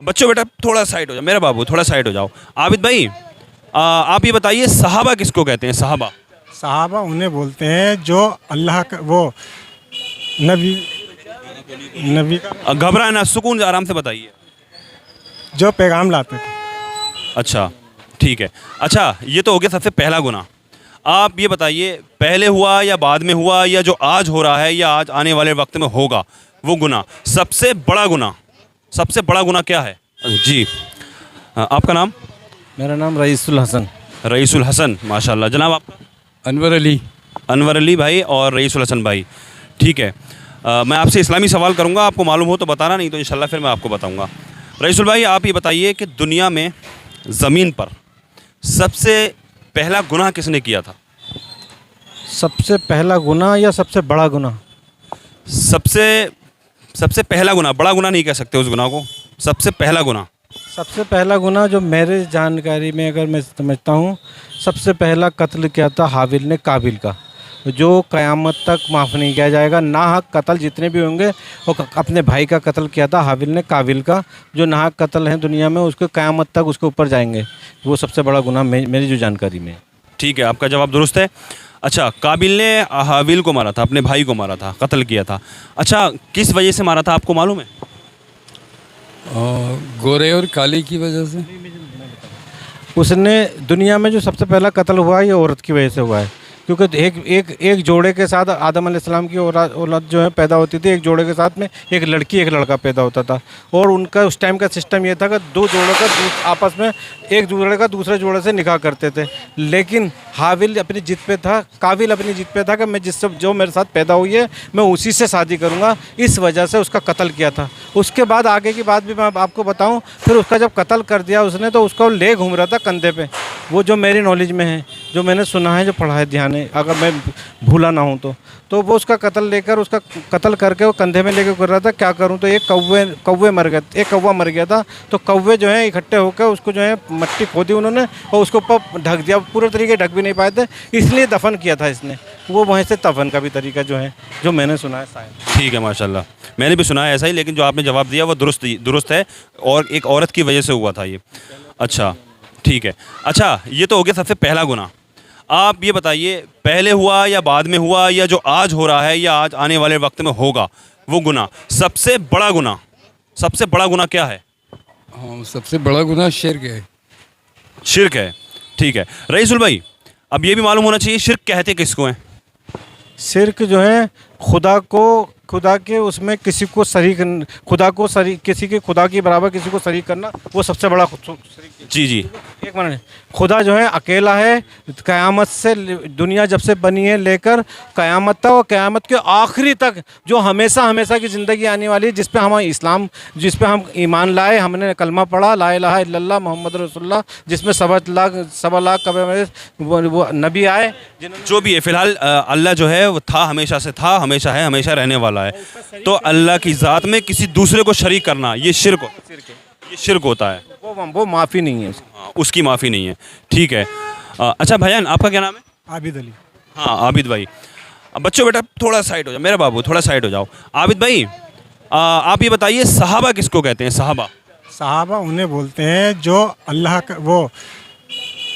बच्चों बेटा थोड़ा साइड हो जाओ, मेरा बाबू थोड़ा साइड हो जाओ। आबिद भाई आप ये बताइए सहाबा किसको कहते हैं? सहाबा सहाबा उन्हें बोलते हैं जो अल्लाह का वो नबी नबी का घबराए ना, सुकून से आराम से बताइए। जो पैगाम लाते थे। अच्छा ठीक है। अच्छा ये तो हो गया सबसे पहला गुनाह। आप ये बताइए पहले हुआ या बाद में हुआ या जो आज हो रहा है या आज आने वाले वक्त में होगा वो गुनाह, सबसे बड़ा गुनाह, सबसे बड़ा गुनाह क्या है? जी आपका नाम? मेरा नाम रईसुल हसन। रईसुल हसन, माशाल्लाह। जनाब आपका? अनवर अली। अनवर अली भाई और रईसुल हसन भाई, ठीक है। मैं आपसे इस्लामी सवाल करूंगा, आपको मालूम हो तो बताना, नहीं तो इंशाल्लाह फिर मैं आपको बताऊंगा। रईसुल भाई आप ये बताइए कि दुनिया में ज़मीन पर सबसे पहला गुनाह किसने किया था? सबसे पहला गुनाह या सबसे बड़ा गुनाह? सबसे सबसे पहला गुनाह, बड़ा गुनाह नहीं कह सकते उस गुनाह को, सबसे पहला गुनाह। सबसे पहला गुनाह जो मेरे जानकारी में अगर मैं समझता हूँ, सबसे पहला कत्ल किया था हाबिल ने काबिल का, जो क़यामत तक माफ़ नहीं किया जाएगा। नाहक कत्ल जितने भी होंगे वो अपने भाई का कत्ल किया था हाबिल ने काबिल का, जो नाहक कत्ल है दुनिया में उसके क़यामत तक उसके ऊपर जाएंगे। वो सबसे बड़ा गुनाह मेरी जो जानकारी में। ठीक है, आपका जवाब दुरुस्त है। अच्छा, काबिल ने हाबिल को मारा था, अपने भाई को मारा था, कत्ल किया था। अच्छा किस वजह से मारा था आपको मालूम है? गोरे और काली की वजह से। उसने दुनिया में जो सबसे पहला कत्ल हुआ है ये औरत की वजह से हुआ है, क्योंकि एक जोड़े के साथ आदम अलैहिस्सलाम की औलाद जो है पैदा होती थी, एक जोड़े के साथ में एक लड़की एक लड़का पैदा होता था। और उनका उस टाइम का सिस्टम ये था कि दो जोड़ों का आपस में एक जोड़े का दूसरे जोड़े से निकाह करते थे। लेकिन हाबिल अपनी जिद पे था, काबिल अपनी जिद पे था कि मैं जिससे जो मेरे साथ पैदा हुई है मैं उसी से शादी करूँगा, इस वजह से उसका कत्ल किया था। उसके बाद आगे की बात भी मैं आपको बताऊँ, फिर उसका जब कत्ल कर दिया उसने तो उसका ले घूम रहा था कंधे पे, वो जो मेरी नॉलेज में है, जो मैंने सुना है, जो पढ़ा है ध्यान है, अगर मैं भूला ना हूँ तो वो उसका कत्ल लेकर उसका कत्ल करके वो कंधे में लेकर कर रहा था। क्या करूँ तो एक कौवे मर गए, एक कौवा मर गया था, तो कौवे जो है इकट्ठे होकर उसको जो है मट्टी खोदी उन्होंने और उसको ऊपर ढक दिया, पूरे तरीके ढक भी नहीं पाए थे, इसलिए दफन किया था इसने। वो वहीं से दफन का भी तरीका जो है जो मैंने सुना है शायद। ठीक है, माशाल्लाह, मैंने भी सुना है ऐसा ही, लेकिन जो आपने जवाब दिया वो दुरुस्त है और एक औरत की वजह से हुआ था ये। अच्छा ठीक है। अच्छा ये तो हो गया सबसे पहला गुनाह। आप ये बताइए पहले हुआ या बाद में हुआ या जो आज हो रहा है या आज आने वाले वक्त में होगा वो गुनाह, सबसे बड़ा गुनाह, सबसे बड़ा गुनाह क्या है? हाँ, सबसे बड़ा गुनाह शिर्क है। शिर्क है, ठीक है। रईसुल भाई अब ये भी मालूम होना चाहिए शिर्क कहते किसको हैं? शिर्क जो है खुदा के उसमें किसी को शरीक, किसी के खुदा के बराबर किसी को शरीक करना, वो सबसे बड़ा शरीक। जी जी, एक मिनट, खुदा जो है अकेला है, क़यामत से दुनिया जब से बनी है लेकर क़यामत तक और क़यामत के आखिरी तक जो हमेशा हमेशा की ज़िंदगी आने वाली है, जिस पे हम इस्लाम, जिस पे हम ईमान लाए, हमने कलमा पढ़ा ला इलाहा इल्लल्लाह मोहम्मद रसूलुल्लाह, जिसमें सवा लाख कबे वो नबी आए, जो भी है फ़िलहाल अल्लाह जो है वो था, हमेशा से था, हमेशा है, हमेशा रहने वाला है। तो अल्लाह की ज़ात में किसी दूसरे को शरीक करना ये शिर्क होता है, वो माफ़ी नहीं है, उसकी माफ़ी नहीं है। ठीक है। अच्छा भाईजान आपका क्या नाम है? आबिद अली। हाँ आबिद भाई। अब बच्चों बेटा थोड़ा साइड हो जाओ, मेरा बाबू थोड़ा साइड हो जाओ। आबिद भाई आप ये बताइए सहाबा किसको कहते हैं? सहाबा सहाबा उन्हें बोलते हैं जो अल्लाह का वो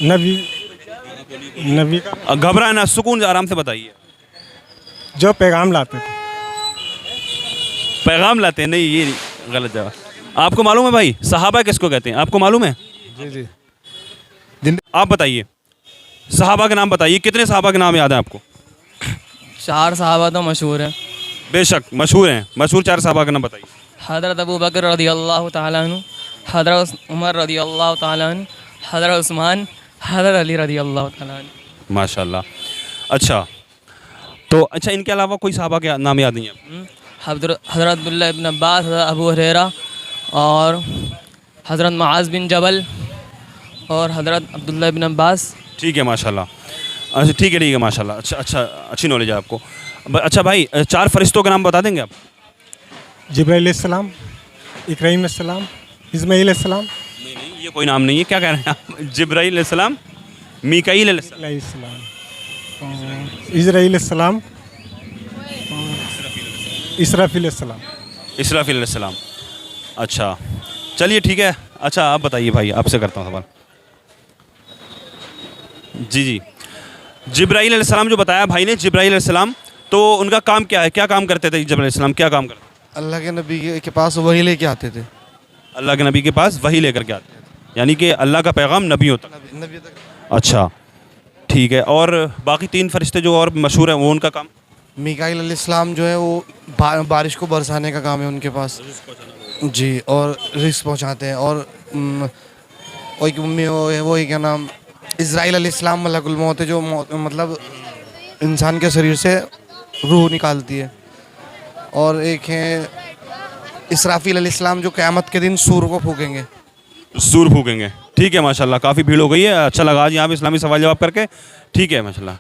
नबी का घबराए ना, सुकून से आराम से बताइए। जो पैगाम लाते थे। पैगाम लाते हैं? नहीं, ये गलत जवाब। आपको मालूम है भाई सहाबा किसको कहते हैं? आपको मालूम है? जी जी। आप बताइए सहाबा के नाम बताइए, कितने सहाबा के नाम याद है आपको? 4 सहाबा तो मशहूर हैं। बेशक मशहूर हैं, मशहूर 4 सहाबा का नाम बताइए। हज़रत अबू बकर रज़ियल्लाहु ताला अन्हु, हज़रत उमर रज़ियल्लाहु ताला अन्हु, हज़रत उस्मान, हज़रत अली रज़ियल्लाहु ताला अन्हु। माशाल्लाह। अच्छा तो अच्छा इनके अलावा कोई सहाबा के नाम याद नहीं है? हज़रत अब्दुल्लाह इब्न अब्बास, हज़रत अबू हुरैरा और हज़रत मुआज़ बिन जबल और हज़रत अब्दुल्लाह इब्न अब्बास। ठीक है माशाल्लाह। अच्छा ठीक है माशाल्लाह। अच्छा अच्छी नॉलेज है आपको। अच्छा भाई 4 फरिश्तों के नाम बता देंगे आप? जिब्राइल अलैहिस्सलाम, इकराम अलैहिस्सलाम, इस्माईल अलैहिस्सलाम। नहीं ये कोई नाम नहीं है, क्या कह रहे हैं आप? जिब्राइल अलैहिस्सलाम, मीकाईल अलैहिस्सलाम, इज़राइल अलैहिस्सलाम, इसराफील अलैहिस्सलाम। इसराफील अलैहिस्सलाम। अच्छा चलिए ठीक है। अच्छा आप बताइए भाई, आपसे करता हूँ सवाल। जी। जिब्राईल अलैहिस्सलाम जो बताया भाई ने, जिब्राईल अलैहिस्सलाम, तो उनका काम क्या है, क्या काम करते थे जिब्राईल अलैहिस्सलाम, क्या काम करते थे? अल्लाह के नबी के पास वही लेके आते थे। अल्लाह के नबी के पास वही लेकर के आते थे, यानी कि अल्लाह का पैगाम नबियों तक। नबी तक। अच्छा ठीक है। और बाकी 3 फरिश्ते जो और मशहूर हैं, वो उनका काम? मिकाईल अलैहिस्सलाम जो है वो बारिश को बरसाने का काम है उनके पास जी, और रिस्क पहुंचाते हैं। और वही क्या नाम, इज़राइल अलैहिस्सलाम मलकुल मौत है, जो मतलब इंसान के शरीर से रूह निकालती है। और एक है इसराफील अलैहिस्सलाम, जो क़यामत के दिन सूर को फूकेंगे। सूर फूकेंगे। ठीक है माशाल्लाह, काफ़ी भीड़ हो गई है। अच्छा लगा आज यहाँ पे इस्लामी सवाल जवाब करके। ठीक है माशाल्लाह।